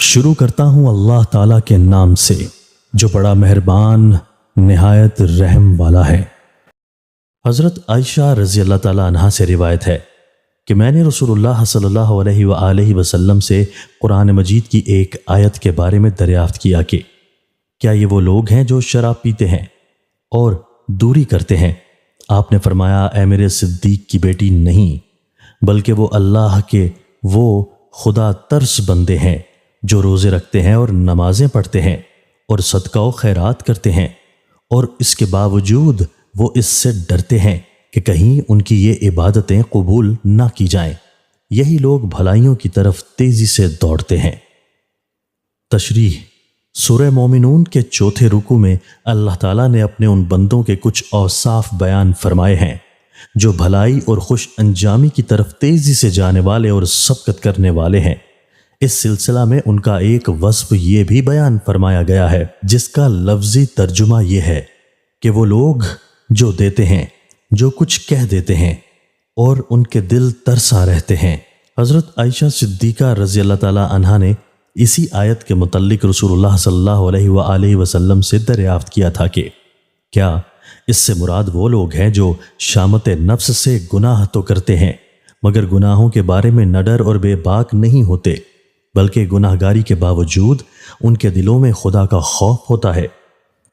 شروع کرتا ہوں اللہ تعالیٰ کے نام سے جو بڑا مہربان نہایت رحم والا ہے۔ حضرت عائشہ رضی اللہ تعالیٰ عنہا سے روایت ہے کہ میں نے رسول اللہ صلی اللہ علیہ وآلہ وسلم سے قرآن مجید کی ایک آیت کے بارے میں دریافت کیا کہ کیا یہ وہ لوگ ہیں جو شراب پیتے ہیں اور دوری کرتے ہیں؟ آپ نے فرمایا، اے میرے صدیق کی بیٹی، نہیں، بلکہ وہ اللہ کے وہ خدا ترس بندے ہیں جو روزے رکھتے ہیں اور نمازیں پڑھتے ہیں اور صدقہ و خیرات کرتے ہیں، اور اس کے باوجود وہ اس سے ڈرتے ہیں کہ کہیں ان کی یہ عبادتیں قبول نہ کی جائیں۔ یہی لوگ بھلائیوں کی طرف تیزی سے دوڑتے ہیں۔ تشریح: سورہ مومنون کے چوتھے رکوع میں اللہ تعالیٰ نے اپنے ان بندوں کے کچھ اوصاف بیان فرمائے ہیں جو بھلائی اور خوش انجامی کی طرف تیزی سے جانے والے اور سبقت کرنے والے ہیں۔ اس سلسلہ میں ان کا ایک وصف یہ بھی بیان فرمایا گیا ہے جس کا لفظی ترجمہ یہ ہے کہ وہ لوگ جو دیتے ہیں، جو کچھ کہہ دیتے ہیں اور ان کے دل ترسا رہتے ہیں۔ حضرت عائشہ صدیقہ رضی اللہ تعالیٰ عنہا نے اسی آیت کے متعلق رسول اللہ صلی اللہ علیہ وآلہ وسلم سے دریافت کیا تھا کہ کیا اس سے مراد وہ لوگ ہیں جو شامت نفس سے گناہ تو کرتے ہیں مگر گناہوں کے بارے میں نہ ڈر اور بے باک نہیں ہوتے، بلکہ گناہ گاری کے باوجود ان کے دلوں میں خدا کا خوف ہوتا ہے؟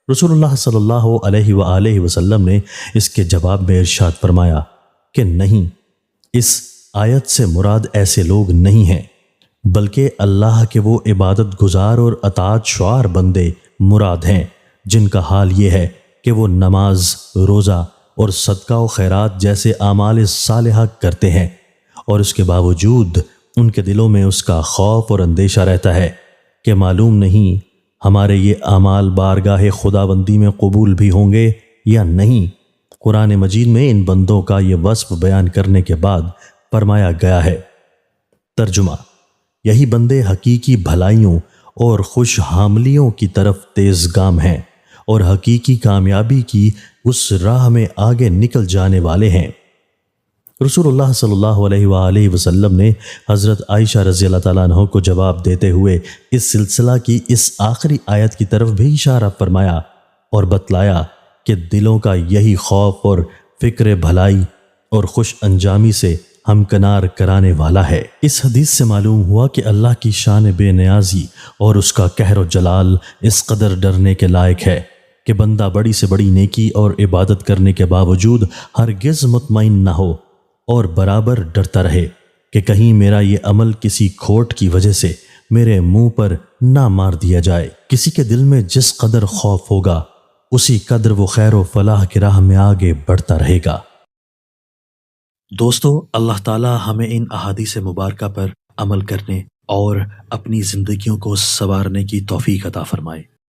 رسول اللہ صلی اللہ علیہ وآلہ وسلم نے اس کے جواب میں ارشاد فرمایا کہ نہیں، اس آیت سے مراد ایسے لوگ نہیں ہیں، بلکہ اللہ کے وہ عبادت گزار اور اطاعت شعار بندے مراد ہیں جن کا حال یہ ہے کہ وہ نماز، روزہ اور صدقہ و خیرات جیسے اعمال صالحہ کرتے ہیں اور اس کے باوجود ان کے دلوں میں اس کا خوف اور اندیشہ رہتا ہے کہ معلوم نہیں ہمارے یہ اعمال بارگاہ خداوندی میں قبول بھی ہوں گے یا نہیں۔ قرآن مجید میں ان بندوں کا یہ وصف بیان کرنے کے بعد فرمایا گیا ہے۔ ترجمہ: یہی بندے حقیقی بھلائیوں اور خوش حاملیوں کی طرف تیز گام ہیں اور حقیقی کامیابی کی اس راہ میں آگے نکل جانے والے ہیں۔ رسول اللہ صلی اللہ علیہ وآلہ وسلم نے حضرت عائشہ رضی اللہ تعالیٰ عنہ کو جواب دیتے ہوئے اس سلسلہ کی اس آخری آیت کی طرف بھی اشارہ فرمایا اور بتلایا کہ دلوں کا یہی خوف اور فکر بھلائی اور خوش انجامی سے ہمکنار کرانے والا ہے۔ اس حدیث سے معلوم ہوا کہ اللہ کی شان بے نیازی اور اس کا قہر و جلال اس قدر ڈرنے کے لائق ہے کہ بندہ بڑی سے بڑی نیکی اور عبادت کرنے کے باوجود ہرگز مطمئن نہ ہو اور برابر ڈرتا رہے کہ کہیں میرا یہ عمل کسی کھوٹ کی وجہ سے میرے منہ پر نہ مار دیا جائے۔ کسی کے دل میں جس قدر خوف ہوگا اسی قدر وہ خیر و فلاح کی راہ میں آگے بڑھتا رہے گا۔ دوستو، اللہ تعالی ہمیں ان احادیث مبارکہ پر عمل کرنے اور اپنی زندگیوں کو سنوارنے کی توفیق عطا فرمائے۔